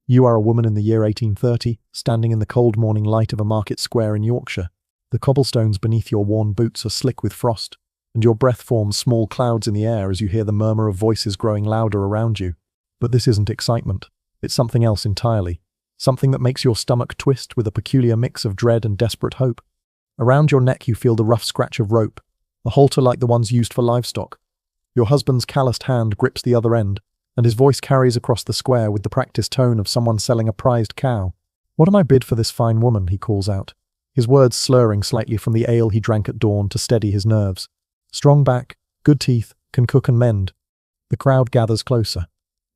You are a woman in the year 1830, standing in the cold morning light of a market square in Yorkshire. The cobblestones beneath your worn boots are slick with frost, and your breath forms small clouds in the air as you hear the murmur of voices growing louder around you. But this isn't excitement. It's something else entirely. Something that makes your stomach twist with a peculiar mix of dread and desperate hope. Around your neck you feel the rough scratch of rope, a halter like the ones used for livestock. Your husband's calloused hand grips the other end, and his voice carries across the square with the practiced tone of someone selling a prized cow. "What am I bid for this fine woman?" he calls out, his words slurring slightly from the ale he drank at dawn to steady his nerves. Strong back, good teeth, can cook and mend. The crowd gathers closer.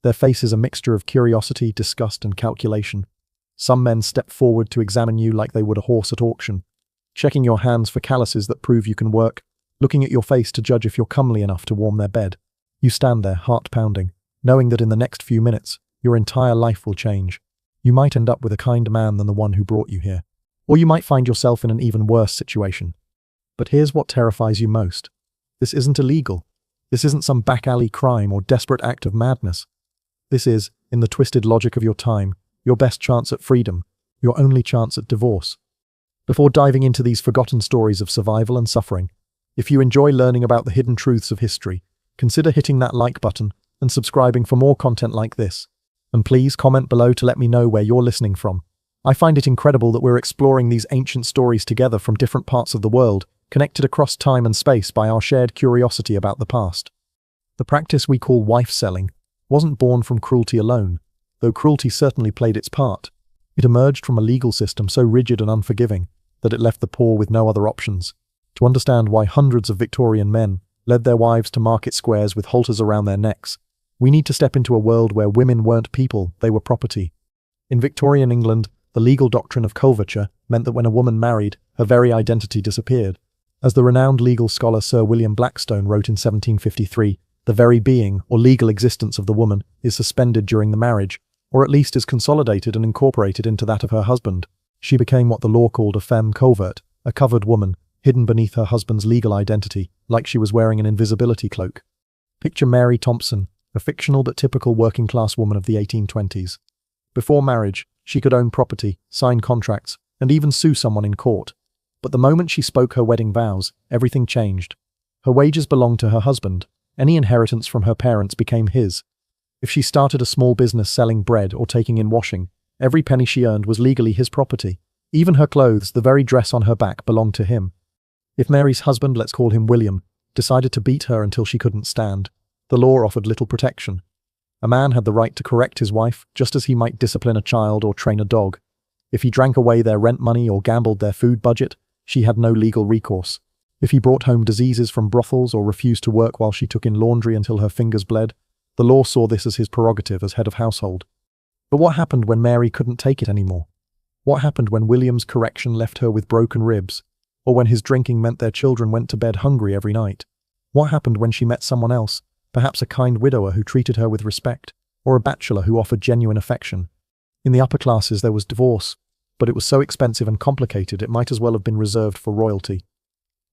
Their faces a mixture of curiosity, disgust, and calculation. Some men step forward to examine you like they would a horse at auction, checking your hands for calluses that prove you can work, looking at your face to judge if you're comely enough to warm their bed. You stand there, heart pounding, knowing that in the next few minutes, your entire life will change. You might end up with a kinder man than the one who brought you here. Or you might find yourself in an even worse situation. But here's what terrifies you most. This isn't illegal. This isn't some back alley crime or desperate act of madness. This is, in the twisted logic of your time, your best chance at freedom, your only chance at divorce. Before diving into these forgotten stories of survival and suffering, if you enjoy learning about the hidden truths of history, consider hitting that like button and subscribing for more content like this. And please comment below to let me know where you're listening from. I find it incredible that we're exploring these ancient stories together from different parts of the world, connected across time and space by our shared curiosity about the past. The practice we call wife selling wasn't born from cruelty alone, though cruelty certainly played its part. It emerged from a legal system so rigid and unforgiving that it left the poor with no other options. To understand why hundreds of Victorian men led their wives to market squares with halters around their necks, we need to step into a world where women weren't people, they were property. In Victorian England, the legal doctrine of coverture meant that when a woman married, her very identity disappeared. As the renowned legal scholar Sir William Blackstone wrote in 1753, the very being or legal existence of the woman is suspended during the marriage, or at least is consolidated and incorporated into that of her husband. She became what the law called a femme covert, a covered woman, hidden beneath her husband's legal identity, like she was wearing an invisibility cloak. Picture Mary Thompson, a fictional but typical working-class woman of the 1820s. Before marriage, she could own property, sign contracts, and even sue someone in court. But the moment she spoke her wedding vows, everything changed. Her wages belonged to her husband. Any inheritance from her parents became his. If she started a small business selling bread or taking in washing, every penny she earned was legally his property. Even her clothes, the very dress on her back, belonged to him. If Mary's husband, let's call him William, decided to beat her until she couldn't stand, the law offered little protection. A man had the right to correct his wife, just as he might discipline a child or train a dog. If he drank away their rent money or gambled their food budget, she had no legal recourse. If he brought home diseases from brothels or refused to work while she took in laundry until her fingers bled, the law saw this as his prerogative as head of household. But what happened when Mary couldn't take it anymore? What happened when William's correction left her with broken ribs, or when his drinking meant their children went to bed hungry every night? What happened when she met someone else, perhaps a kind widower who treated her with respect, or a bachelor who offered genuine affection? In the upper classes there was divorce, but it was so expensive and complicated it might as well have been reserved for royalty.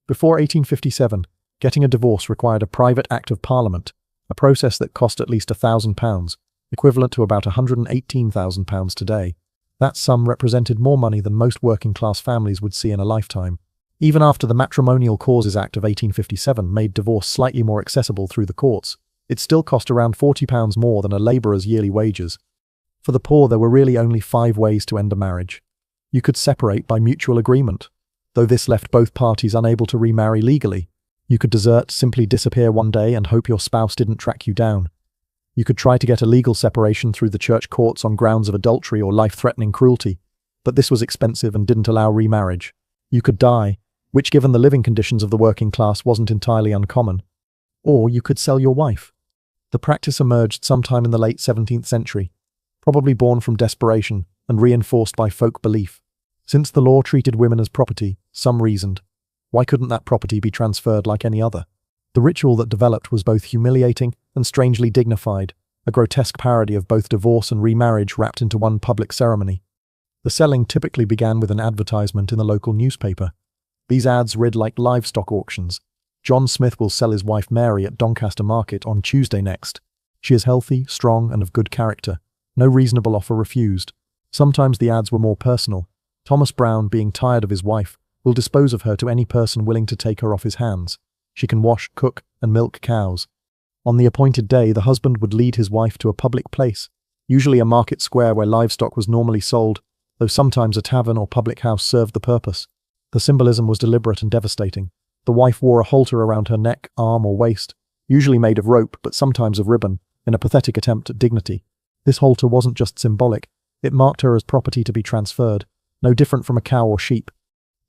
Before 1857, getting a divorce required a private Act of Parliament, a process that cost at least £1,000, equivalent to about £118,000 today. That sum represented more money than most working-class families would see in a lifetime. Even after the Matrimonial Causes Act of 1857 made divorce slightly more accessible through the courts, it still cost around £40 more than a labourer's yearly wages. For the poor, there were really only 5 ways to end a marriage. You could separate by mutual agreement, though this left both parties unable to remarry legally. You could desert, simply disappear one day and hope your spouse didn't track you down. You could try to get a legal separation through the church courts on grounds of adultery or life-threatening cruelty, but this was expensive and didn't allow remarriage. You could die, which given the living conditions of the working class wasn't entirely uncommon. Or you could sell your wife. The practice emerged sometime in the late 17th century, probably born from desperation and reinforced by folk belief. Since the law treated women as property, some reasoned, why couldn't that property be transferred like any other? The ritual that developed was both humiliating and strangely dignified, a grotesque parody of both divorce and remarriage wrapped into one public ceremony. The selling typically began with an advertisement in the local newspaper. These ads read like livestock auctions. John Smith will sell his wife Mary at Doncaster Market on Tuesday next. She is healthy, strong, and of good character. No reasonable offer refused. Sometimes the ads were more personal. Thomas Brown, being tired of his wife, will dispose of her to any person willing to take her off his hands. She can wash, cook, and milk cows. On the appointed day, the husband would lead his wife to a public place, usually a market square where livestock was normally sold, though sometimes a tavern or public house served the purpose. The symbolism was deliberate and devastating. The wife wore a halter around her neck, arm, or waist, usually made of rope but sometimes of ribbon, in a pathetic attempt at dignity. This halter wasn't just symbolic, it marked her as property to be transferred, no different from a cow or sheep.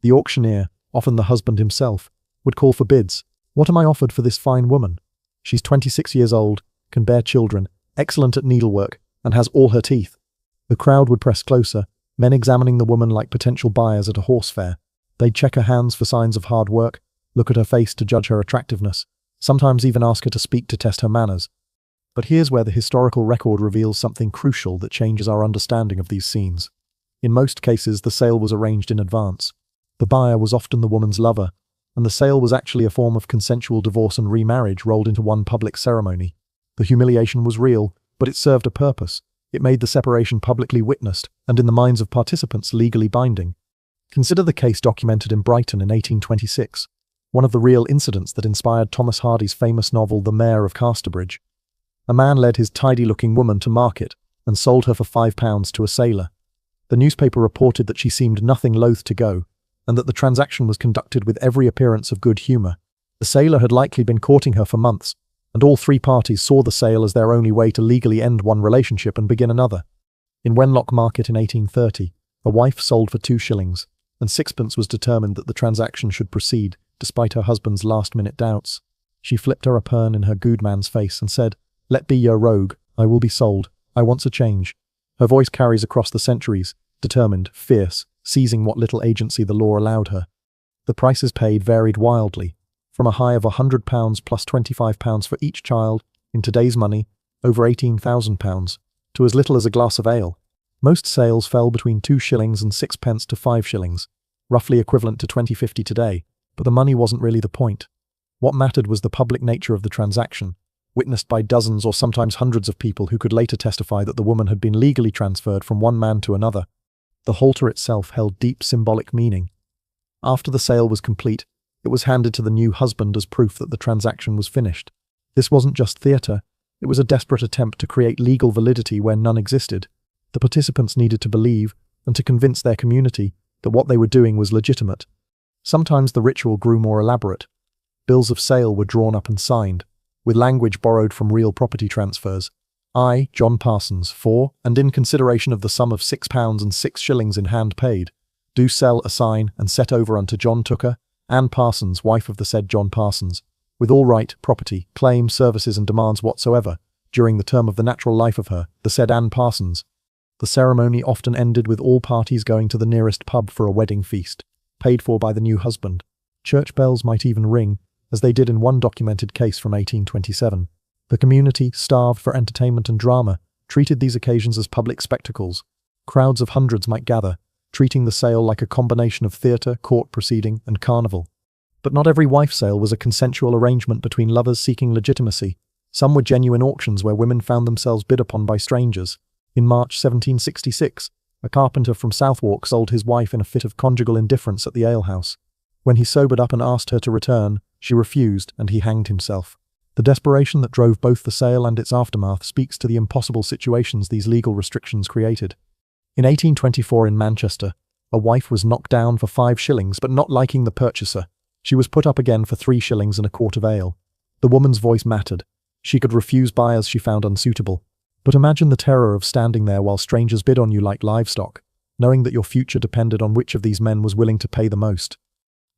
The auctioneer, often the husband himself, would call for bids. What am I offered for this fine woman? She's 26 years old, can bear children, excellent at needlework, and has all her teeth. The crowd would press closer, men examining the woman like potential buyers at a horse fair. They'd check her hands for signs of hard work, look at her face to judge her attractiveness, sometimes even ask her to speak to test her manners. But here's where the historical record reveals something crucial that changes our understanding of these scenes. In most cases, the sale was arranged in advance. The buyer was often the woman's lover, and the sale was actually a form of consensual divorce and remarriage rolled into one public ceremony. The humiliation was real, but it served a purpose. It made the separation publicly witnessed, and in the minds of participants legally binding. Consider the case documented in Brighton in 1826, one of the real incidents that inspired Thomas Hardy's famous novel The Mayor of Casterbridge. A man led his tidy-looking woman to market and sold her for £5 to a sailor. The newspaper reported that she seemed nothing loath to go, and that the transaction was conducted with every appearance of good humour. The sailor had likely been courting her for months, and all three parties saw the sale as their only way to legally end one relationship and begin another. In Wenlock Market in 1830, a wife sold for 2 shillings, and 6pence was determined that the transaction should proceed, despite her husband's last-minute doubts. She flipped her a pern in her goodman's face and said, "Let be your rogue, I will be sold, I wants a change." Her voice carries across the centuries, determined, fierce, seizing what little agency the law allowed her. The prices paid varied wildly, from a high of £100 plus £25 for each child, in today's money, over £18,000, to as little as a glass of ale. Most sales fell between 2 shillings and 6pence to 5 shillings, roughly equivalent to £20.50 today, but the money wasn't really the point. What mattered was the public nature of the transaction, witnessed by dozens or sometimes hundreds of people who could later testify that the woman had been legally transferred from one man to another. The halter itself held deep symbolic meaning. After the sale was complete, it was handed to the new husband as proof that the transaction was finished. This wasn't just theatre, it was a desperate attempt to create legal validity where none existed. The participants needed to believe, and to convince their community, that what they were doing was legitimate. Sometimes the ritual grew more elaborate. Bills of sale were drawn up and signed, with language borrowed from real property transfers. I, John Parsons, for, and in consideration of the sum of £6 and 6 shillings in hand paid, do sell, assign, and set over unto John Tooker, Anne Parsons, wife of the said John Parsons, with all right, property, claim, services, and demands whatsoever, during the term of the natural life of her, the said Anne Parsons. The ceremony often ended with all parties going to the nearest pub for a wedding feast, paid for by the new husband. Church bells might even ring, as they did in one documented case from 1827. The community, starved for entertainment and drama, treated these occasions as public spectacles. Crowds of hundreds might gather, treating the sale like a combination of theatre, court proceeding, and carnival. But not every wife sale was a consensual arrangement between lovers seeking legitimacy. Some were genuine auctions where women found themselves bid upon by strangers. In March 1766, a carpenter from Southwark sold his wife in a fit of conjugal indifference at the alehouse. When he sobered up and asked her to return, she refused, and he hanged himself. The desperation that drove both the sale and its aftermath speaks to the impossible situations these legal restrictions created. In 1824 in Manchester, a wife was knocked down for 5 shillings, but not liking the purchaser, she was put up again for 3 shillings and a quart of ale. The woman's voice mattered. She could refuse buyers she found unsuitable. But imagine the terror of standing there while strangers bid on you like livestock, knowing that your future depended on which of these men was willing to pay the most.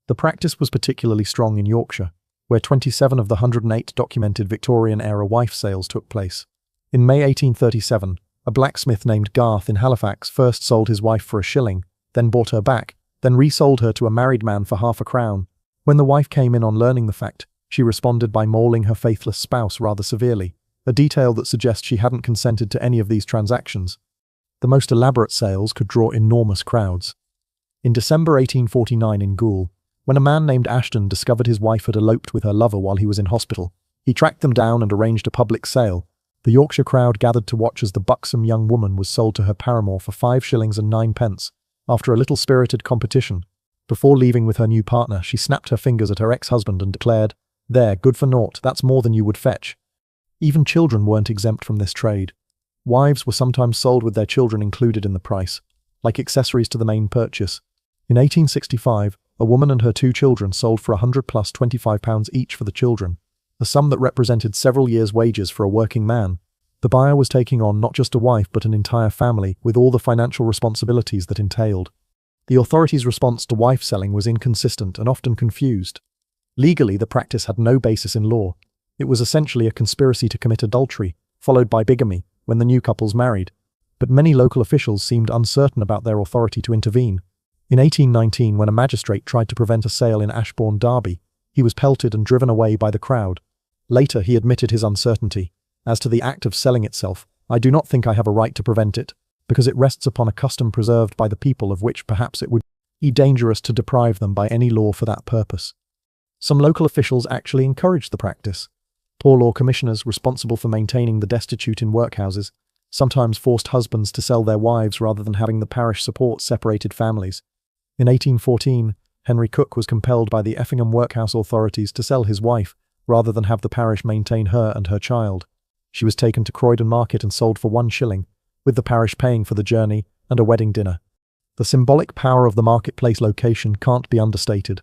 The practice was particularly strong in Yorkshire, where 27 of the 108 documented Victorian-era wife sales took place. In May 1837, a blacksmith named Garth in Halifax first sold his wife for 1 shilling, then bought her back, then resold her to a married man for half a crown. When the wife came in on learning the fact, she responded by mauling her faithless spouse rather severely, a detail that suggests she hadn't consented to any of these transactions. The most elaborate sales could draw enormous crowds. In December 1849 in Goole, when a man named Ashton discovered his wife had eloped with her lover while he was in hospital, he tracked them down and arranged a public sale. The Yorkshire crowd gathered to watch as the buxom young woman was sold to her paramour for 5 shillings and 9 pence, after a little spirited competition. Before leaving with her new partner, she snapped her fingers at her ex-husband and declared, "There, good for naught, that's more than you would fetch." Even children weren't exempt from this trade. Wives were sometimes sold with their children included in the price, like accessories to the main purchase. In 1865, a woman and her 2 children sold for £100 plus £25 each for the children, a sum that represented several years' wages for a working man. The buyer was taking on not just a wife but an entire family, with all the financial responsibilities that entailed. The authorities' response to wife selling was inconsistent and often confused. Legally, the practice had no basis in law. It was essentially a conspiracy to commit adultery, followed by bigamy, when the new couples married. But many local officials seemed uncertain about their authority to intervene. In 1819, when a magistrate tried to prevent a sale in Ashbourne, Derby, he was pelted and driven away by the crowd. Later, he admitted his uncertainty. "As to the act of selling itself, I do not think I have a right to prevent it, because it rests upon a custom preserved by the people of which perhaps it would be dangerous to deprive them by any law for that purpose." Some local officials actually encouraged the practice. Poor law commissioners responsible for maintaining the destitute in workhouses sometimes forced husbands to sell their wives rather than having the parish support separated families. In 1814, Henry Cook was compelled by the Effingham workhouse authorities to sell his wife rather than have the parish maintain her and her child. She was taken to Croydon Market and sold for 1 shilling, with the parish paying for the journey and a wedding dinner. The symbolic power of the marketplace location can't be understated.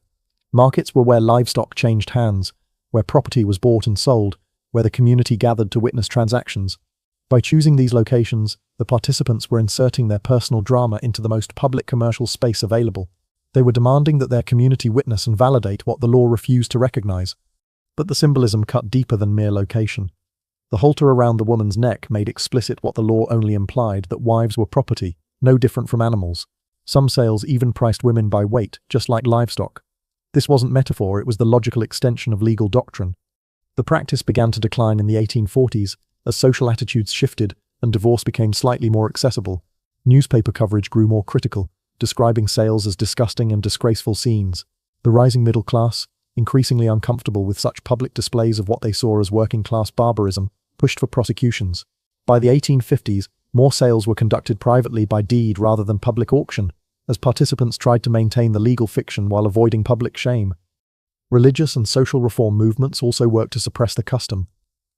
Markets were where livestock changed hands, where property was bought and sold, where the community gathered to witness transactions. By choosing these locations, the participants were inserting their personal drama into the most public commercial space available. They were demanding that their community witness and validate what the law refused to recognize. But the symbolism cut deeper than mere location. The halter around the woman's neck made explicit what the law only implied, that wives were property, no different from animals. Some sales even priced women by weight, just like livestock. This wasn't metaphor, it was the logical extension of legal doctrine. The practice began to decline in the 1840s, as social attitudes shifted and divorce became slightly more accessible. Newspaper coverage grew more critical, describing sales as disgusting and disgraceful scenes. The rising middle class, increasingly uncomfortable with such public displays of what they saw as working-class barbarism, pushed for prosecutions. By the 1850s, more sales were conducted privately by deed rather than public auction, as participants tried to maintain the legal fiction while avoiding public shame. Religious and social reform movements also worked to suppress the custom.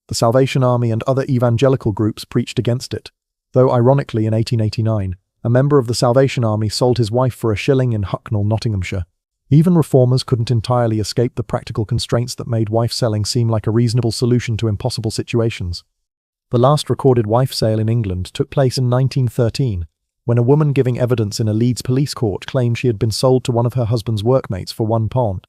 The Salvation Army and other evangelical groups preached against it, though ironically in 1889, a member of the Salvation Army sold his wife for 1 shilling in Hucknall, Nottinghamshire. Even reformers couldn't entirely escape the practical constraints that made wife selling seem like a reasonable solution to impossible situations. The last recorded wife sale in England took place in 1913, when a woman giving evidence in a Leeds police court claimed she had been sold to one of her husband's workmates for £1.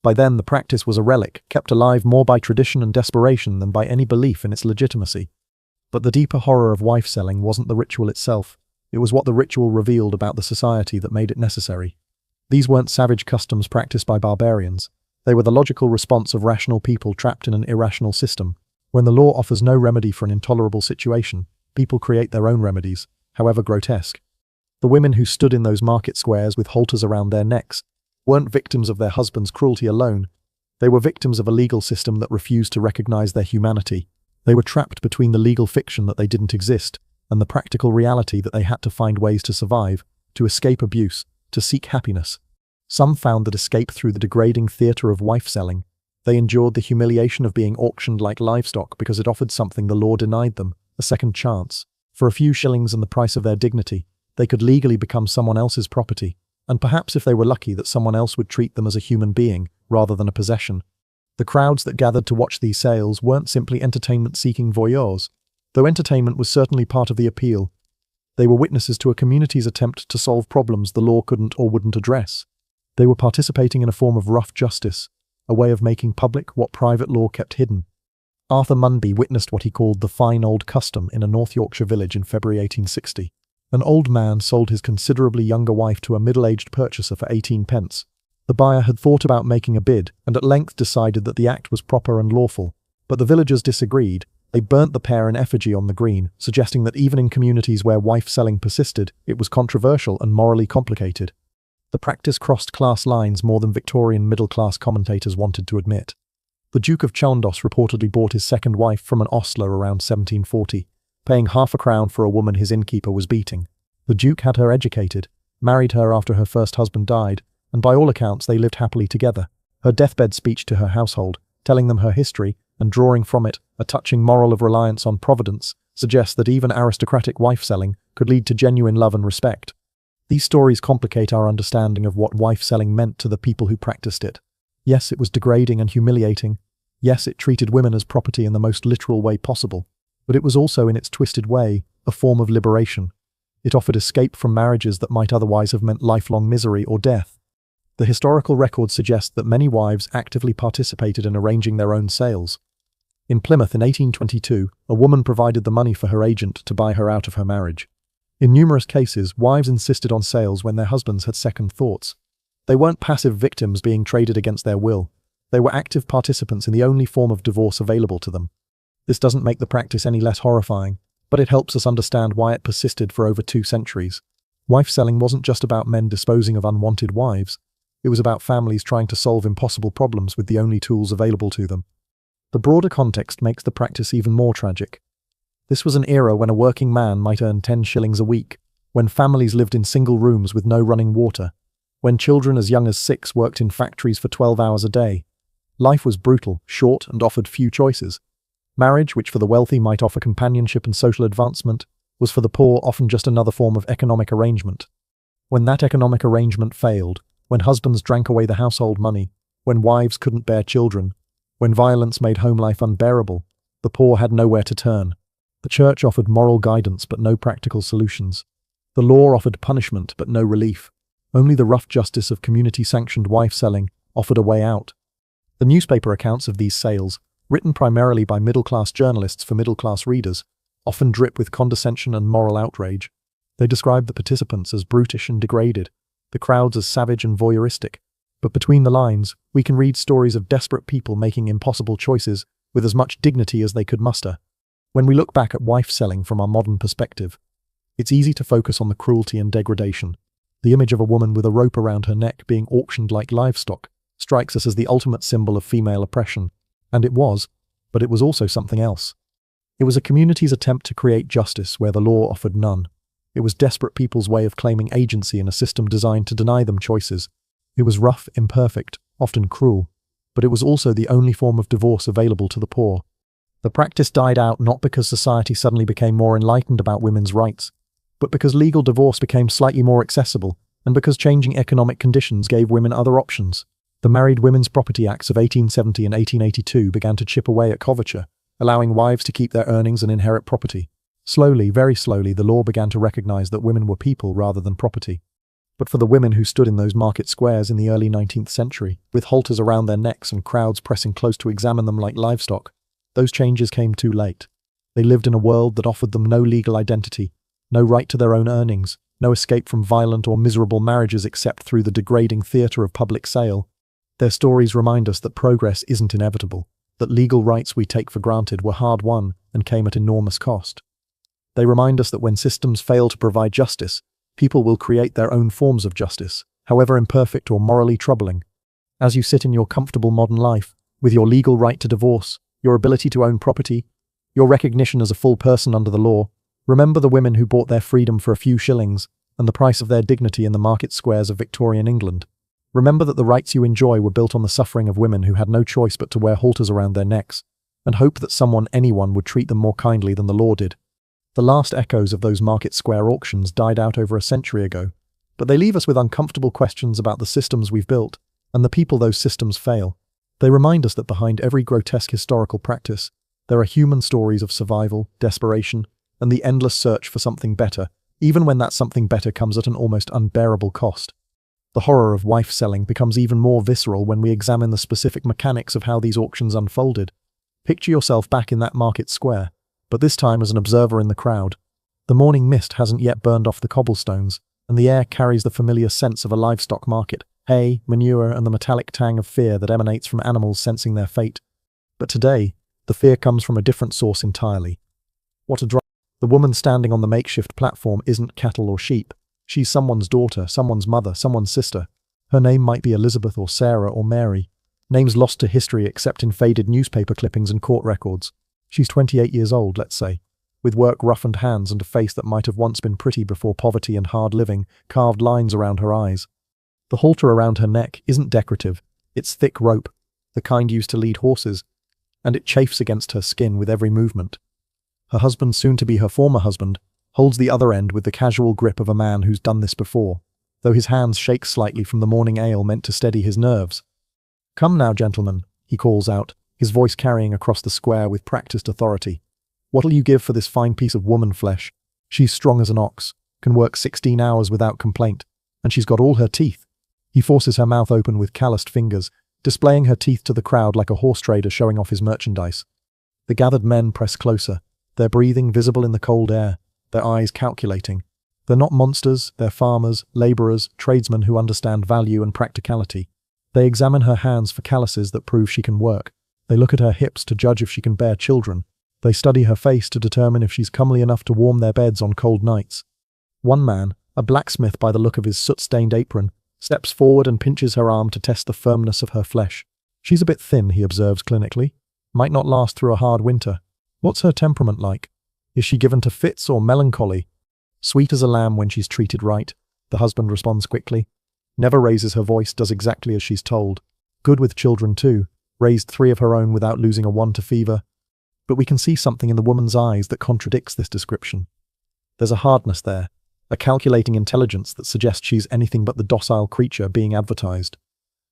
By then, the practice was a relic, kept alive more by tradition and desperation than by any belief in its legitimacy. But the deeper horror of wife selling wasn't the ritual itself, it was what the ritual revealed about the society that made it necessary. These weren't savage customs practiced by barbarians. They were the logical response of rational people trapped in an irrational system. When the law offers no remedy for an intolerable situation, people create their own remedies, however grotesque. The women who stood in those market squares with halters around their necks weren't victims of their husband's cruelty alone. They were victims of a legal system that refused to recognize their humanity. They were trapped between the legal fiction that they didn't exist and the practical reality that they had to find ways to survive, to escape abuse, to seek happiness. Some found that escape through the degrading theatre of wife-selling. They endured the humiliation of being auctioned like livestock because it offered something the law denied them, a second chance. For a few shillings and the price of their dignity, they could legally become someone else's property, and perhaps if they were lucky that someone else would treat them as a human being, rather than a possession. The crowds that gathered to watch these sales weren't simply entertainment-seeking voyeurs, though entertainment was certainly part of the appeal. They were witnesses to a community's attempt to solve problems the law couldn't or wouldn't address. They were participating in a form of rough justice, a way of making public what private law kept hidden. Arthur Munby witnessed what he called the fine old custom in a North Yorkshire village in February 1860. An old man sold his considerably younger wife to a middle-aged purchaser for 18 pence. The buyer had thought about making a bid and at length decided that the act was proper and lawful, but the villagers disagreed. They burnt the pair in effigy on the green, suggesting that even in communities where wife-selling persisted, it was controversial and morally complicated. The practice crossed class lines more than Victorian middle-class commentators wanted to admit. The Duke of Chandos reportedly bought his second wife from an ostler around 1740, paying half a crown for a woman his innkeeper was beating. The Duke had her educated, married her after her first husband died, and by all accounts they lived happily together. Her deathbed speech to her household, telling them her history and drawing from it a touching moral of reliance on providence, suggests that even aristocratic wife-selling could lead to genuine love and respect. These stories complicate our understanding of what wife-selling meant to the people who practiced it. Yes, it was degrading and humiliating. Yes, it treated women as property in the most literal way possible. But it was also, in its twisted way, a form of liberation. It offered escape from marriages that might otherwise have meant lifelong misery or death. The historical records suggest that many wives actively participated in arranging their own sales. In Plymouth in 1822, a woman provided the money for her agent to buy her out of her marriage. In numerous cases, wives insisted on sales when their husbands had second thoughts. They weren't passive victims being traded against their will. They were active participants in the only form of divorce available to them. This doesn't make the practice any less horrifying, but it helps us understand why it persisted for over 2 centuries. Wife-selling wasn't just about men disposing of unwanted wives. It was about families trying to solve impossible problems with the only tools available to them. The broader context makes the practice even more tragic. This was an era when a working man might earn 10 shillings a week, when families lived in single rooms with no running water, when children as young as 6 worked in factories for 12 hours a day. Life was brutal, short, and offered few choices. Marriage, which for the wealthy might offer companionship and social advancement, was for the poor often just another form of economic arrangement. When that economic arrangement failed, when husbands drank away the household money, when wives couldn't bear children, when violence made home life unbearable, the poor had nowhere to turn. The church offered moral guidance but no practical solutions. The law offered punishment but no relief. Only the rough justice of community-sanctioned wife-selling offered a way out. The newspaper accounts of these sales, written primarily by middle-class journalists for middle-class readers, often drip with condescension and moral outrage. They describe the participants as brutish and degraded, the crowds as savage and voyeuristic. But between the lines, we can read stories of desperate people making impossible choices with as much dignity as they could muster. When we look back at wife-selling from our modern perspective, it's easy to focus on the cruelty and degradation. The image of a woman with a rope around her neck being auctioned like livestock strikes us as the ultimate symbol of female oppression. And it was, but it was also something else. It was a community's attempt to create justice where the law offered none. It was desperate people's way of claiming agency in a system designed to deny them choices. It was rough, imperfect, often cruel, but it was also the only form of divorce available to the poor. The practice died out not because society suddenly became more enlightened about women's rights, but because legal divorce became slightly more accessible, and because changing economic conditions gave women other options. The Married Women's Property Acts of 1870 and 1882 began to chip away at coverture, allowing wives to keep their earnings and inherit property. Slowly, very slowly, the law began to recognize that women were people rather than property. But for the women who stood in those market squares in the early 19th century, with halters around their necks and crowds pressing close to examine them like livestock, those changes came too late. They lived in a world that offered them no legal identity, no right to their own earnings, no escape from violent or miserable marriages except through the degrading theatre of public sale. Their stories remind us that progress isn't inevitable, that legal rights we take for granted were hard-won and came at enormous cost. They remind us that when systems fail to provide justice, people will create their own forms of justice, however imperfect or morally troubling. As you sit in your comfortable modern life, with your legal right to divorce, your ability to own property, your recognition as a full person under the law, remember the women who bought their freedom for a few shillings and the price of their dignity in the market squares of Victorian England. Remember that the rights you enjoy were built on the suffering of women who had no choice but to wear halters around their necks, and hope that anyone would treat them more kindly than the law did. The last echoes of those market square auctions died out over a century ago, but they leave us with uncomfortable questions about the systems we've built and the people those systems fail. They remind us that behind every grotesque historical practice, there are human stories of survival, desperation, and the endless search for something better, even when that something better comes at an almost unbearable cost. The horror of wife-selling becomes even more visceral when we examine the specific mechanics of how these auctions unfolded. Picture yourself back in that market square, but this time as an observer in the crowd. The morning mist hasn't yet burned off the cobblestones, and the air carries the familiar sense of a livestock market, hay, manure, and the metallic tang of fear that emanates from animals sensing their fate. But today, the fear comes from a different source entirely. What a drama. The woman standing on the makeshift platform isn't cattle or sheep. She's someone's daughter, someone's mother, someone's sister. Her name might be Elizabeth or Sarah or Mary. Names lost to history except in faded newspaper clippings and court records. She's 28 years old, let's say, with work-roughened hands and a face that might have once been pretty before poverty and hard living carved lines around her eyes. The halter around her neck isn't decorative, it's thick rope, the kind used to lead horses, and it chafes against her skin with every movement. Her husband, soon to be her former husband, holds the other end with the casual grip of a man who's done this before, though his hands shake slightly from the morning ale meant to steady his nerves. "Come now, gentlemen," he calls out, his voice carrying across the square with practiced authority. "What'll you give for this fine piece of woman flesh? She's strong as an ox, can work 16 hours without complaint, and she's got all her teeth." He forces her mouth open with calloused fingers, displaying her teeth to the crowd like a horse trader showing off his merchandise. The gathered men press closer, their breathing visible in the cold air, their eyes calculating. They're not monsters, they're farmers, labourers, tradesmen who understand value and practicality. They examine her hands for calluses that prove she can work. They look at her hips to judge if she can bear children. They study her face to determine if she's comely enough to warm their beds on cold nights. One man, a blacksmith by the look of his soot-stained apron, steps forward and pinches her arm to test the firmness of her flesh. "She's a bit thin," he observes clinically. "Might not last through a hard winter. What's her temperament like? Is she given to fits or melancholy?" "Sweet as a lamb when she's treated right," the husband responds quickly. Never raises her voice, does exactly as she's told. Good with children too, raised 3 of her own without losing a one to fever. But we can see something in the woman's eyes that contradicts this description. There's a hardness there, a calculating intelligence that suggests she's anything but the docile creature being advertised.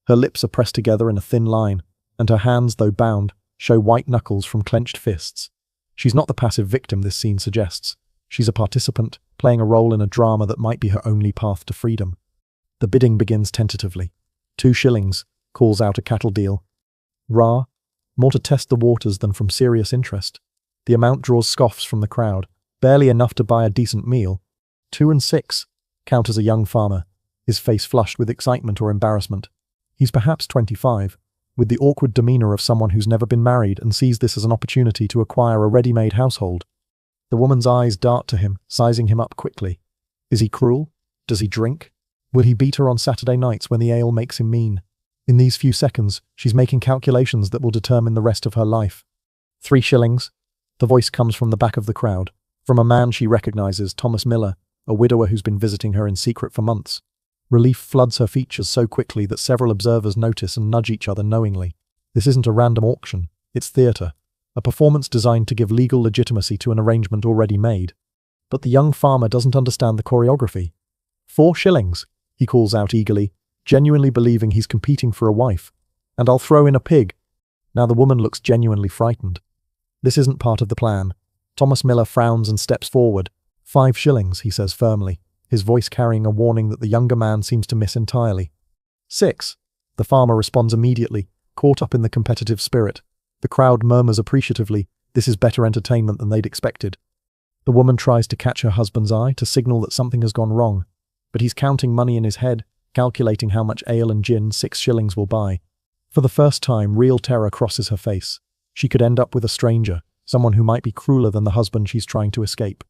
Her lips are pressed together in a thin line, and her hands, though bound, show white knuckles from clenched fists. She's not the passive victim this scene suggests. She's a participant, playing a role in a drama that might be her only path to freedom. The bidding begins tentatively. 2 shillings, calls out a cattle deal. Rah, more to test the waters than from serious interest. The amount draws scoffs from the crowd, barely enough to buy a decent meal. 2 and 6, counters a young farmer, his face flushed with excitement or embarrassment. He's perhaps 25, with the awkward demeanour of someone who's never been married and sees this as an opportunity to acquire a ready-made household. The woman's eyes dart to him, sizing him up quickly. Is he cruel? Does he drink? Will he beat her on Saturday nights when the ale makes him mean? In these few seconds, she's making calculations that will determine the rest of her life. 3 shillings. The voice comes from the back of the crowd, from a man she recognizes, Thomas Miller, a widower who's been visiting her in secret for months. Relief floods her features so quickly that several observers notice and nudge each other knowingly. This isn't a random auction, it's theatre, a performance designed to give legal legitimacy to an arrangement already made. But the young farmer doesn't understand the choreography. 4 shillings, he calls out eagerly, genuinely believing he's competing for a wife. "And I'll throw in a pig." Now the woman looks genuinely frightened. This isn't part of the plan. Thomas Miller frowns and steps forward. 5 shillings, he says firmly, his voice carrying a warning that the younger man seems to miss entirely. 6. The farmer responds immediately, caught up in the competitive spirit. The crowd murmurs appreciatively. This is better entertainment than they'd expected. The woman tries to catch her husband's eye to signal that something has gone wrong, but he's counting money in his head, calculating how much ale and gin 6 shillings will buy. For the first time, real terror crosses her face. She could end up with a stranger, someone who might be crueler than the husband she's trying to escape.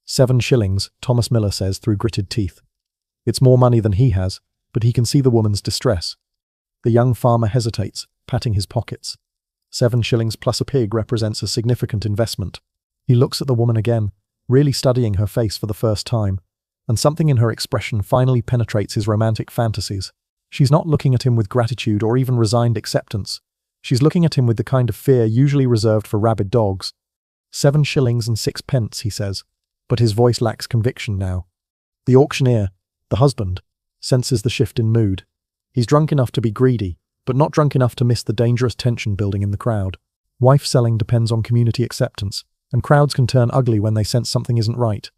7 shillings, Thomas Miller says through gritted teeth. It's more money than he has, but he can see the woman's distress. The young farmer hesitates, patting his pockets. 7 shillings plus a pig represents a significant investment. He looks at the woman again, really studying her face for the first time, and something in her expression finally penetrates his romantic fantasies. She's not looking at him with gratitude or even resigned acceptance. She's looking at him with the kind of fear usually reserved for rabid dogs. 7 shillings and 6 pence, he says, but his voice lacks conviction now. The auctioneer, the husband, senses the shift in mood. He's drunk enough to be greedy, but not drunk enough to miss the dangerous tension building in the crowd. Wife selling depends on community acceptance, and crowds can turn ugly when they sense something isn't right.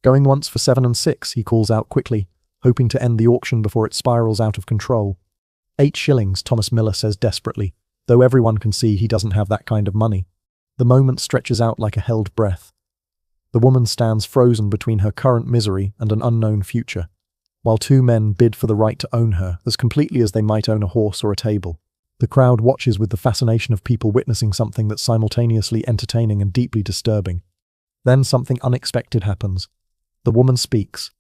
Going once for 7 and 6, he calls out quickly, hoping to end the auction before it spirals out of control. 8 shillings, Thomas Miller says desperately, though everyone can see he doesn't have that kind of money. The moment stretches out like a held breath. The woman stands frozen between her current misery and an unknown future, while 2 men bid for the right to own her as completely as they might own a horse or a table. The crowd watches with the fascination of people witnessing something that's simultaneously entertaining and deeply disturbing. Then something unexpected happens. The woman speaks.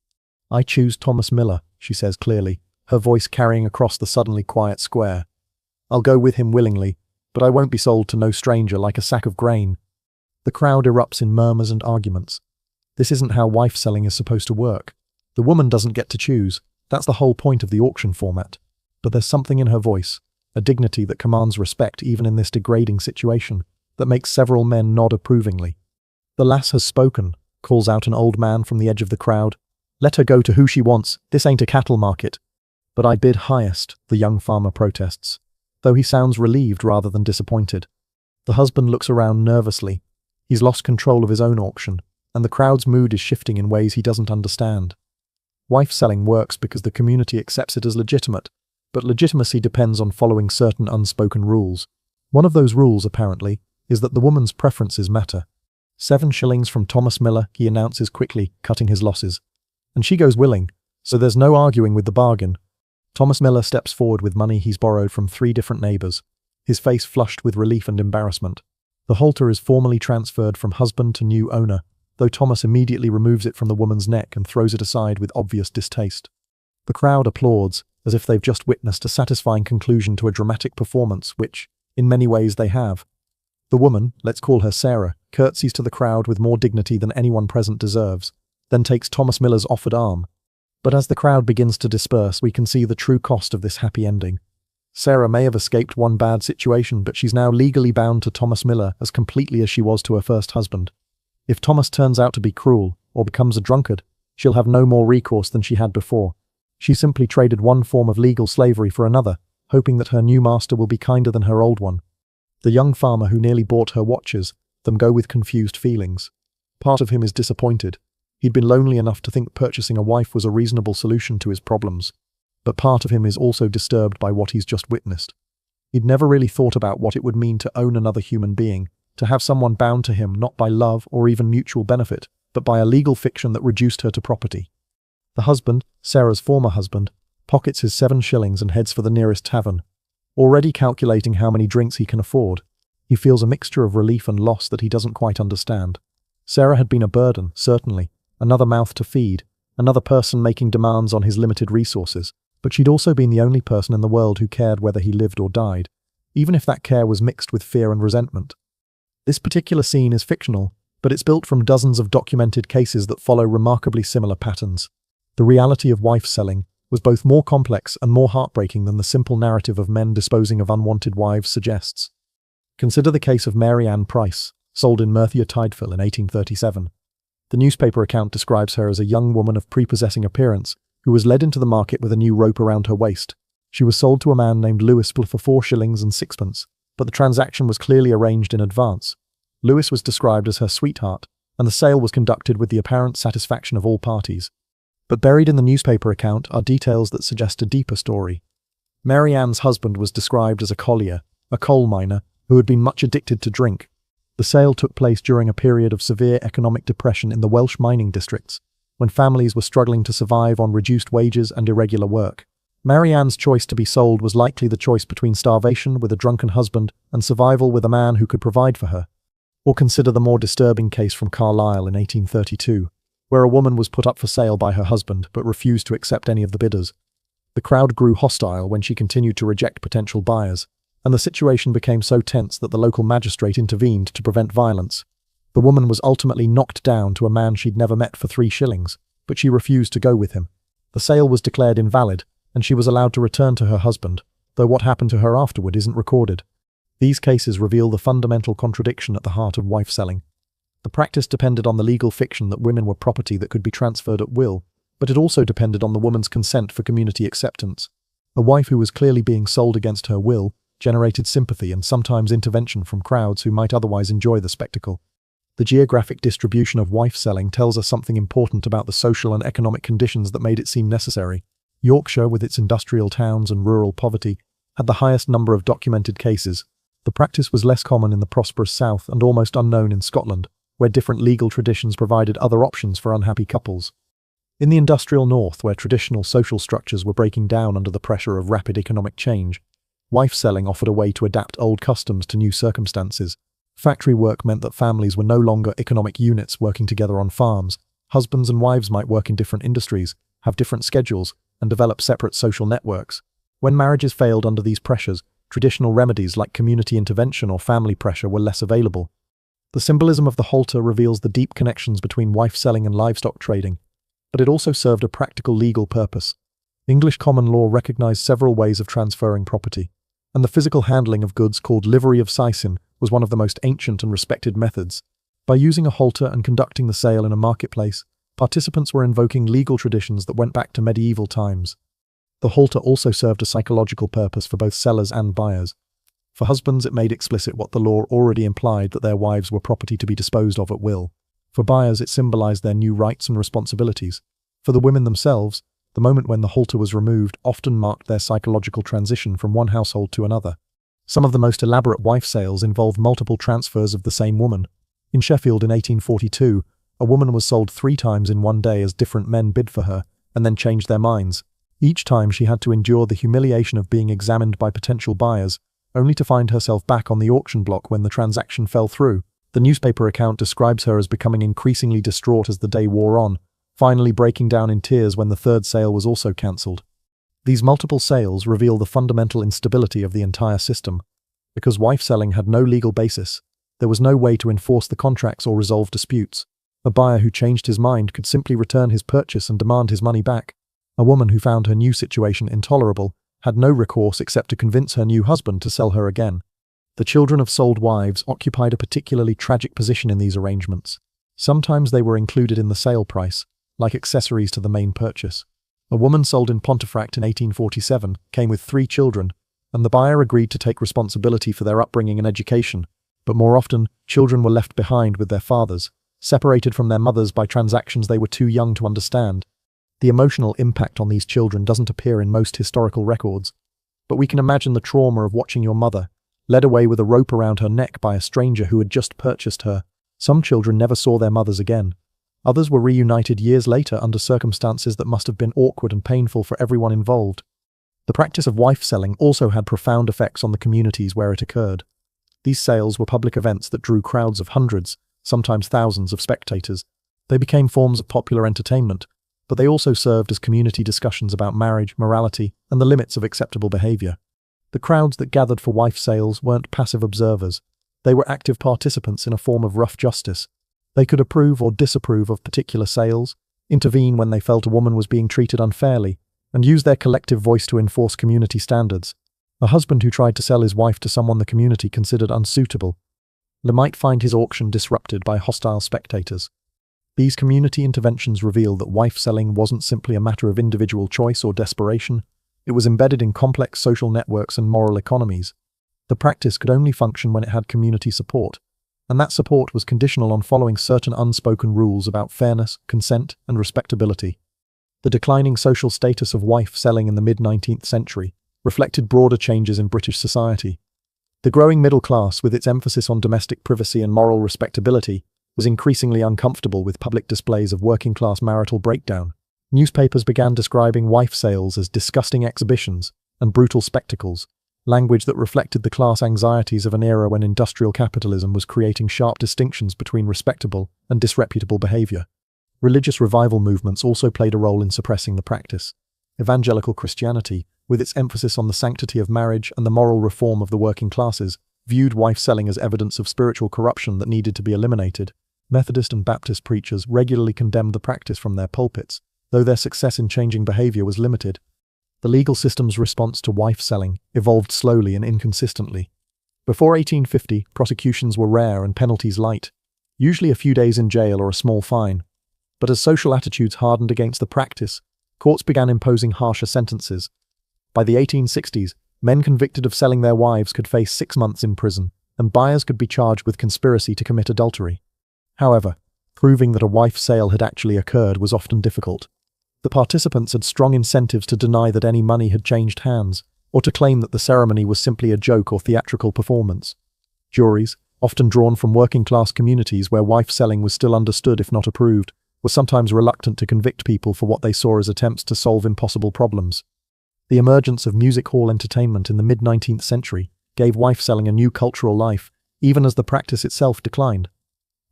"I choose Thomas Miller," she says clearly, her voice carrying across the suddenly quiet square. I'll go with him willingly, but I won't be sold to no stranger like a sack of grain. The crowd erupts in murmurs and arguments. This isn't how wife selling is supposed to work. The woman doesn't get to choose. That's the whole point of the auction format. But there's something in her voice, a dignity that commands respect even in this degrading situation, that makes several men nod approvingly. "The lass has spoken," calls out an old man from the edge of the crowd. "Let her go to who she wants. This ain't a cattle market." "But I bid highest," the young farmer protests, though he sounds relieved rather than disappointed. The husband looks around nervously. He's lost control of his own auction, and the crowd's mood is shifting in ways he doesn't understand. Wife selling works because the community accepts it as legitimate, but legitimacy depends on following certain unspoken rules. One of those rules, apparently, is that the woman's preferences matter. 7 shillings from Thomas Miller, he announces quickly, cutting his losses. And she goes willing, so there's no arguing with the bargain. Thomas Miller steps forward with money he's borrowed from 3 different neighbours, his face flushed with relief and embarrassment. The halter is formally transferred from husband to new owner, though Thomas immediately removes it from the woman's neck and throws it aside with obvious distaste. The crowd applauds, as if they've just witnessed a satisfying conclusion to a dramatic performance, which, in many ways, they have. The woman, let's call her Sarah, curtsies to the crowd with more dignity than anyone present deserves, then takes Thomas Miller's offered arm. But as the crowd begins to disperse, we can see the true cost of this happy ending. Sarah may have escaped one bad situation, but she's now legally bound to Thomas Miller as completely as she was to her first husband. If Thomas turns out to be cruel, or becomes a drunkard, she'll have no more recourse than she had before. She simply traded one form of legal slavery for another, hoping that her new master will be kinder than her old one. The young farmer who nearly bought her watches them go with confused feelings. Part of him is disappointed. He'd been lonely enough to think purchasing a wife was a reasonable solution to his problems. But part of him is also disturbed by what he's just witnessed. He'd never really thought about what it would mean to own another human being, to have someone bound to him not by love or even mutual benefit, but by a legal fiction that reduced her to property. The husband, Sarah's former husband, pockets his 7 shillings and heads for the nearest tavern. Already calculating how many drinks he can afford, he feels a mixture of relief and loss that he doesn't quite understand. Sarah had been a burden, certainly, another mouth to feed, another person making demands on his limited resources, but she'd also been the only person in the world who cared whether he lived or died, even if that care was mixed with fear and resentment. This particular scene is fictional, but it's built from dozens of documented cases that follow remarkably similar patterns. The reality of wife selling was both more complex and more heartbreaking than the simple narrative of men disposing of unwanted wives suggests. Consider the case of Mary Ann Price, sold in Merthyr Tydfil in 1837. The newspaper account describes her as a young woman of prepossessing appearance who was led into the market with a new rope around her waist. She was sold to a man named Lewis for 4 shillings and 6pence, but the transaction was clearly arranged in advance. Lewis was described as her sweetheart, and the sale was conducted with the apparent satisfaction of all parties. But buried in the newspaper account are details that suggest a deeper story. Mary Ann's husband was described as a collier, a coal miner, who had been much addicted to drink. The sale took place during a period of severe economic depression in the Welsh mining districts, when families were struggling to survive on reduced wages and irregular work. Mary Ann's choice to be sold was likely the choice between starvation with a drunken husband and survival with a man who could provide for her. Or consider the more disturbing case from Carlisle in 1832, where a woman was put up for sale by her husband but refused to accept any of the bidders. The crowd grew hostile when she continued to reject potential buyers, and the situation became so tense that the local magistrate intervened to prevent violence. The woman was ultimately knocked down to a man she'd never met for 3 shillings, but she refused to go with him. The sale was declared invalid, and she was allowed to return to her husband, though what happened to her afterward isn't recorded. These cases reveal the fundamental contradiction at the heart of wife selling. The practice depended on the legal fiction that women were property that could be transferred at will, but it also depended on the woman's consent for community acceptance. A wife who was clearly being sold against her will generated sympathy and sometimes intervention from crowds who might otherwise enjoy the spectacle. The geographic distribution of wife selling tells us something important about the social and economic conditions that made it seem necessary. Yorkshire, with its industrial towns and rural poverty, had the highest number of documented cases. The practice was less common in the prosperous south and almost unknown in Scotland, where different legal traditions provided other options for unhappy couples. In the industrial north, where traditional social structures were breaking down under the pressure of rapid economic change, wife selling offered a way to adapt old customs to new circumstances. Factory work meant that families were no longer economic units working together on farms. Husbands and wives might work in different industries, have different schedules, and develop separate social networks. When marriages failed under these pressures, traditional remedies like community intervention or family pressure were less available. The symbolism of the halter reveals the deep connections between wife selling and livestock trading, but it also served a practical legal purpose. English common law recognized several ways of transferring property, and the physical handling of goods called livery of seisin was one of the most ancient and respected methods. By using a halter and conducting the sale in a marketplace, participants were invoking legal traditions that went back to medieval times. The halter also served a psychological purpose for both sellers and buyers. For husbands, it made explicit what the law already implied, that their wives were property to be disposed of at will. For buyers, it symbolized their new rights and responsibilities. For the women themselves, the moment when the halter was removed often marked their psychological transition from one household to another. Some of the most elaborate wife sales involved multiple transfers of the same woman. In Sheffield in 1842, a woman was sold 3 times in one day as different men bid for her and then changed their minds. Each time she had to endure the humiliation of being examined by potential buyers, only to find herself back on the auction block when the transaction fell through. The newspaper account describes her as becoming increasingly distraught as the day wore on, finally breaking down in tears when the third sale was also cancelled. These multiple sales reveal the fundamental instability of the entire system. Because wife selling had no legal basis, there was no way to enforce the contracts or resolve disputes. A buyer who changed his mind could simply return his purchase and demand his money back. A woman who found her new situation intolerable had no recourse except to convince her new husband to sell her again. The children of sold wives occupied a particularly tragic position in these arrangements. Sometimes they were included in the sale price, like accessories to the main purchase. A woman sold in Pontefract in 1847 came with 3 children, and the buyer agreed to take responsibility for their upbringing and education, but more often, children were left behind with their fathers, separated from their mothers by transactions they were too young to understand. The emotional impact on these children doesn't appear in most historical records, but we can imagine the trauma of watching your mother, led away with a rope around her neck by a stranger who had just purchased her. Some children never saw their mothers again. Others were reunited years later under circumstances that must have been awkward and painful for everyone involved. The practice of wife selling also had profound effects on the communities where it occurred. These sales were public events that drew crowds of hundreds, sometimes thousands of spectators. They became forms of popular entertainment, but they also served as community discussions about marriage, morality, and the limits of acceptable behavior. The crowds that gathered for wife sales weren't passive observers. They were active participants in a form of rough justice. They could approve or disapprove of particular sales, intervene when they felt a woman was being treated unfairly, and use their collective voice to enforce community standards. A husband who tried to sell his wife to someone the community considered unsuitable might find his auction disrupted by hostile spectators. These community interventions reveal that wife selling wasn't simply a matter of individual choice or desperation. It was embedded in complex social networks and moral economies. The practice could only function when it had community support, and that support was conditional on following certain unspoken rules about fairness, consent, and respectability. The declining social status of wife selling in the mid-19th century reflected broader changes in British society. The growing middle class, with its emphasis on domestic privacy and moral respectability, was increasingly uncomfortable with public displays of working-class marital breakdown. Newspapers began describing wife sales as disgusting exhibitions and brutal spectacles, language that reflected the class anxieties of an era when industrial capitalism was creating sharp distinctions between respectable and disreputable behavior. Religious revival movements also played a role in suppressing the practice. Evangelical Christianity, with its emphasis on the sanctity of marriage and the moral reform of the working classes, viewed wife selling as evidence of spiritual corruption that needed to be eliminated. Methodist and Baptist preachers regularly condemned the practice from their pulpits, though their success in changing behavior was limited. The legal system's response to wife selling evolved slowly and inconsistently. Before 1850, prosecutions were rare and penalties light, usually a few days in jail or a small fine. But as social attitudes hardened against the practice, courts began imposing harsher sentences. By the 1860s, men convicted of selling their wives could face 6 months in prison, and buyers could be charged with conspiracy to commit adultery. However, proving that a wife sale had actually occurred was often difficult. The participants had strong incentives to deny that any money had changed hands, or to claim that the ceremony was simply a joke or theatrical performance. Juries, often drawn from working-class communities where wife selling was still understood if not approved, were sometimes reluctant to convict people for what they saw as attempts to solve impossible problems. The emergence of music hall entertainment in the mid-19th century gave wife selling a new cultural life, even as the practice itself declined.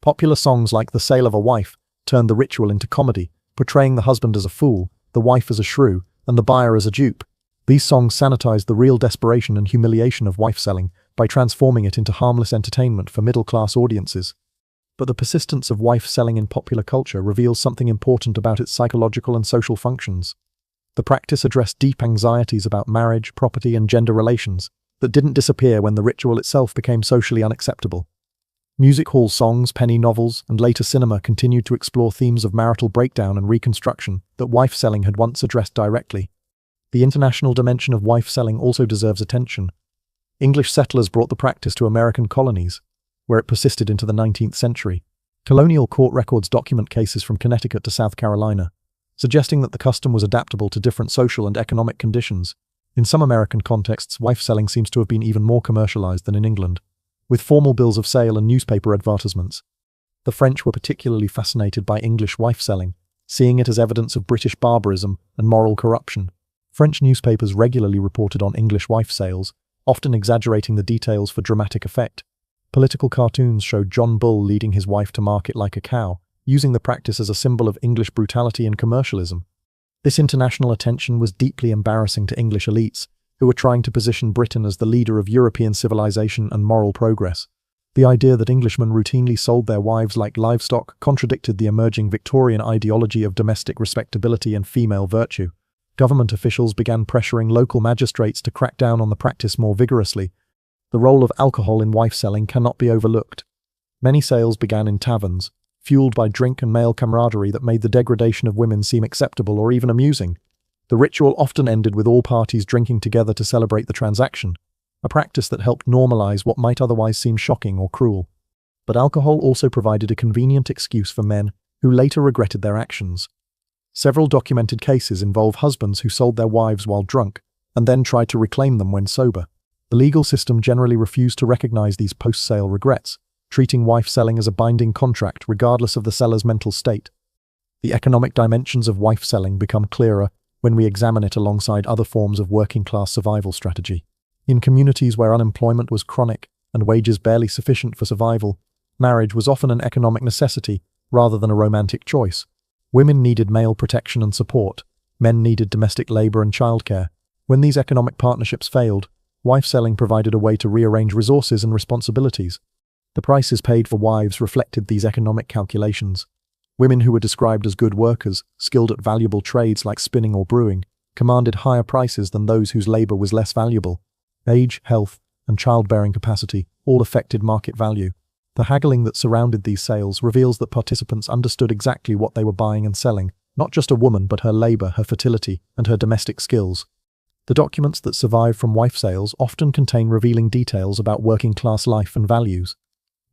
Popular songs like The Sale of a Wife turned the ritual into comedy, portraying the husband as a fool, the wife as a shrew, and the buyer as a dupe. These songs sanitized the real desperation and humiliation of wife-selling by transforming it into harmless entertainment for middle-class audiences. But the persistence of wife-selling in popular culture reveals something important about its psychological and social functions. The practice addressed deep anxieties about marriage, property, and gender relations that didn't disappear when the ritual itself became socially unacceptable. Music hall songs, penny novels, and later cinema continued to explore themes of marital breakdown and reconstruction that wife-selling had once addressed directly. The international dimension of wife-selling also deserves attention. English settlers brought the practice to American colonies, where it persisted into the 19th century. Colonial court records document cases from Connecticut to South Carolina, suggesting that the custom was adaptable to different social and economic conditions. In some American contexts, wife-selling seems to have been even more commercialized than in England, with formal bills of sale and newspaper advertisements. The French were particularly fascinated by English wife-selling, seeing it as evidence of British barbarism and moral corruption. French newspapers regularly reported on English wife sales, often exaggerating the details for dramatic effect. Political cartoons showed John Bull leading his wife to market like a cow, using the practice as a symbol of English brutality and commercialism. This international attention was deeply embarrassing to English elites, who were trying to position Britain as the leader of European civilization and moral progress. The idea that Englishmen routinely sold their wives like livestock contradicted the emerging Victorian ideology of domestic respectability and female virtue. Government officials began pressuring local magistrates to crack down on the practice more vigorously. The role of alcohol in wife-selling cannot be overlooked. Many sales began in taverns, fueled by drink and male camaraderie that made the degradation of women seem acceptable or even amusing. The ritual often ended with all parties drinking together to celebrate the transaction, a practice that helped normalize what might otherwise seem shocking or cruel. But alcohol also provided a convenient excuse for men who later regretted their actions. Several documented cases involve husbands who sold their wives while drunk and then tried to reclaim them when sober. The legal system generally refused to recognize these post-sale regrets, treating wife-selling as a binding contract regardless of the seller's mental state. The economic dimensions of wife-selling become clearer when we examine it alongside other forms of working-class survival strategy. In communities where unemployment was chronic and wages barely sufficient for survival, marriage was often an economic necessity rather than a romantic choice. Women needed male protection and support, men needed domestic labor and childcare. When these economic partnerships failed, wife-selling provided a way to rearrange resources and responsibilities. The prices paid for wives reflected these economic calculations. Women who were described as good workers, skilled at valuable trades like spinning or brewing, commanded higher prices than those whose labor was less valuable. Age, health, and childbearing capacity all affected market value. The haggling that surrounded these sales reveals that participants understood exactly what they were buying and selling, not just a woman but her labor, her fertility, and her domestic skills. The documents that survive from wife sales often contain revealing details about working-class life and values.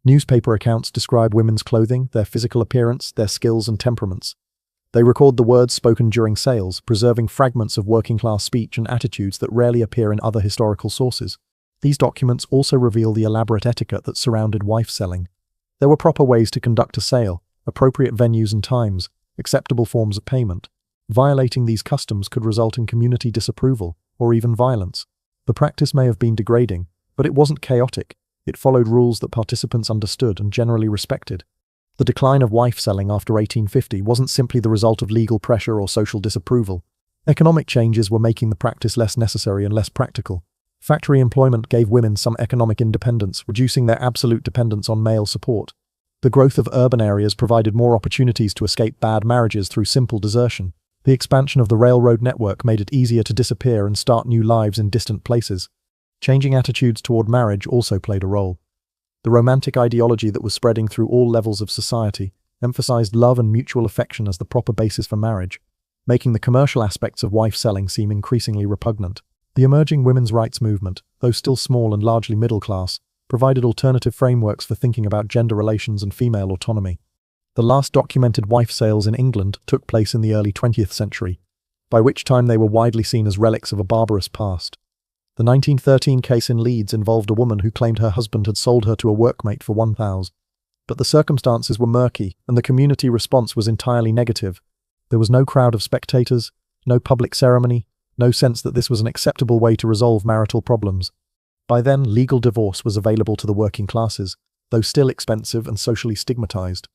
Newspaper accounts describe women's clothing, their physical appearance, their skills and temperaments. They record the words spoken during sales, preserving fragments of working-class speech and attitudes that rarely appear in other historical sources. These documents also reveal the elaborate etiquette that surrounded wife selling. There were proper ways to conduct a sale, appropriate venues and times, acceptable forms of payment. Violating these customs could result in community disapproval, or even violence. The practice may have been degrading, but it wasn't chaotic. It followed rules that participants understood and generally respected. The decline of wife selling after 1850 wasn't simply the result of legal pressure or social disapproval. Economic changes were making the practice less necessary and less practical. Factory employment gave women some economic independence, reducing their absolute dependence on male support. The growth of urban areas provided more opportunities to escape bad marriages through simple desertion. The expansion of the railroad network made it easier to disappear and start new lives in distant places. Changing attitudes toward marriage also played a role. The romantic ideology that was spreading through all levels of society emphasized love and mutual affection as the proper basis for marriage, making the commercial aspects of wife selling seem increasingly repugnant. The emerging women's rights movement, though still small and largely middle class, provided alternative frameworks for thinking about gender relations and female autonomy. The last documented wife sales in England took place in the early 20th century, by which time they were widely seen as relics of a barbarous past. The 1913 case in Leeds involved a woman who claimed her husband had sold her to a workmate for £1,000. But the circumstances were murky, and the community response was entirely negative. There was no crowd of spectators, no public ceremony, no sense that this was an acceptable way to resolve marital problems. By then, legal divorce was available to the working classes, though still expensive and socially stigmatized.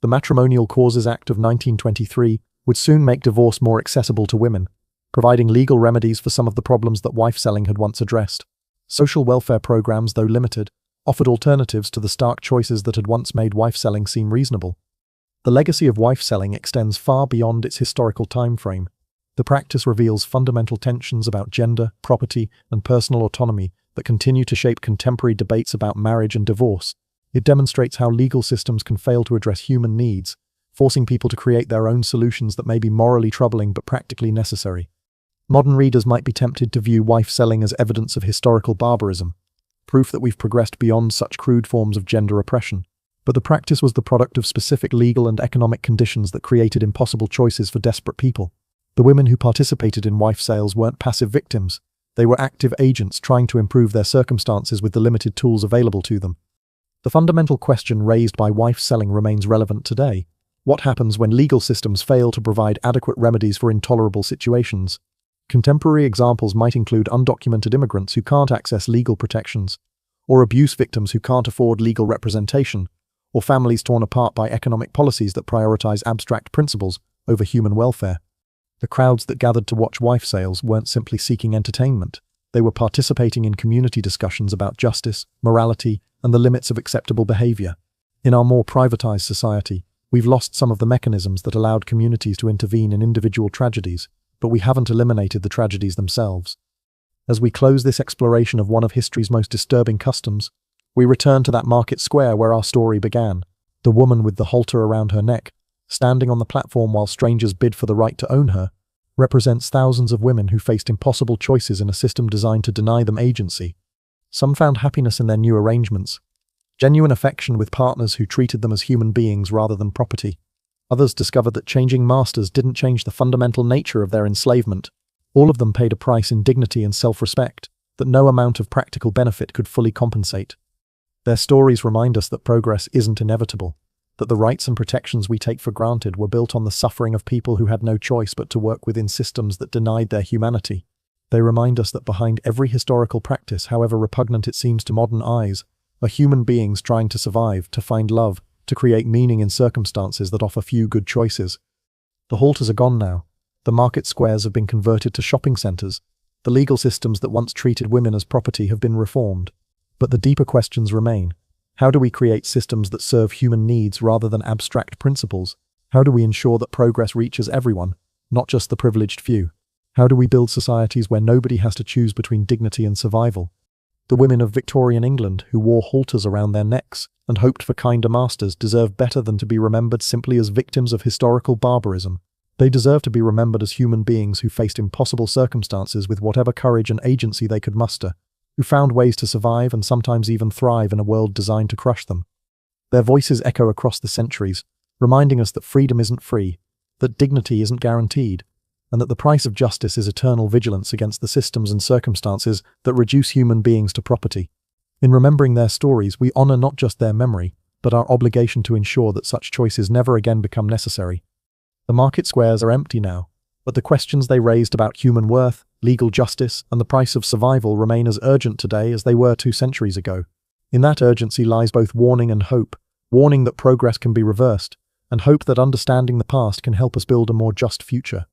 The Matrimonial Causes Act of 1923 would soon make divorce more accessible to women, providing legal remedies for some of the problems that wife selling had once addressed. Social welfare programs, though limited, offered alternatives to the stark choices that had once made wife selling seem reasonable. The legacy of wife selling extends far beyond its historical time frame. The practice reveals fundamental tensions about gender, property, and personal autonomy that continue to shape contemporary debates about marriage and divorce. It demonstrates how legal systems can fail to address human needs, forcing people to create their own solutions that may be morally troubling but practically necessary. Modern readers might be tempted to view wife selling as evidence of historical barbarism, proof that we've progressed beyond such crude forms of gender oppression. But the practice was the product of specific legal and economic conditions that created impossible choices for desperate people. The women who participated in wife sales weren't passive victims. They were active agents trying to improve their circumstances with the limited tools available to them. The fundamental question raised by wife selling remains relevant today. What happens when legal systems fail to provide adequate remedies for intolerable situations? Contemporary examples might include undocumented immigrants who can't access legal protections, or abuse victims who can't afford legal representation, or families torn apart by economic policies that prioritize abstract principles over human welfare. The crowds that gathered to watch wife sales weren't simply seeking entertainment. They were participating in community discussions about justice, morality, and the limits of acceptable behavior. In our more privatized society, we've lost some of the mechanisms that allowed communities to intervene in individual tragedies, but we haven't eliminated the tragedies themselves. As we close this exploration of one of history's most disturbing customs, we return to that market square where our story began. The woman with the halter around her neck, standing on the platform while strangers bid for the right to own her, represents thousands of women who faced impossible choices in a system designed to deny them agency. Some found happiness in their new arrangements, genuine affection with partners who treated them as human beings rather than property. Others discovered that changing masters didn't change the fundamental nature of their enslavement. All of them paid a price in dignity and self-respect that no amount of practical benefit could fully compensate. Their stories remind us that progress isn't inevitable, that the rights and protections we take for granted were built on the suffering of people who had no choice but to work within systems that denied their humanity. They remind us that behind every historical practice, however repugnant it seems to modern eyes, are human beings trying to survive, to find love, to create meaning in circumstances that offer few good choices. The halters are gone now. The market squares have been converted to shopping centers. The legal systems that once treated women as property have been reformed. But the deeper questions remain. How do we create systems that serve human needs rather than abstract principles? How do we ensure that progress reaches everyone, not just the privileged few? How do we build societies where nobody has to choose between dignity and survival? The women of Victorian England who wore halters around their necks and hoped for kinder masters deserve better than to be remembered simply as victims of historical barbarism. They deserve to be remembered as human beings who faced impossible circumstances with whatever courage and agency they could muster, who found ways to survive and sometimes even thrive in a world designed to crush them. Their voices echo across the centuries, reminding us that freedom isn't free, that dignity isn't guaranteed, and that the price of justice is eternal vigilance against the systems and circumstances that reduce human beings to property. In remembering their stories, we honor not just their memory, but our obligation to ensure that such choices never again become necessary. The market squares are empty now, but the questions they raised about human worth, legal justice, and the price of survival remain as urgent today as they were 2 centuries ago. In that urgency lies both warning and hope, warning that progress can be reversed, and hope that understanding the past can help us build a more just future.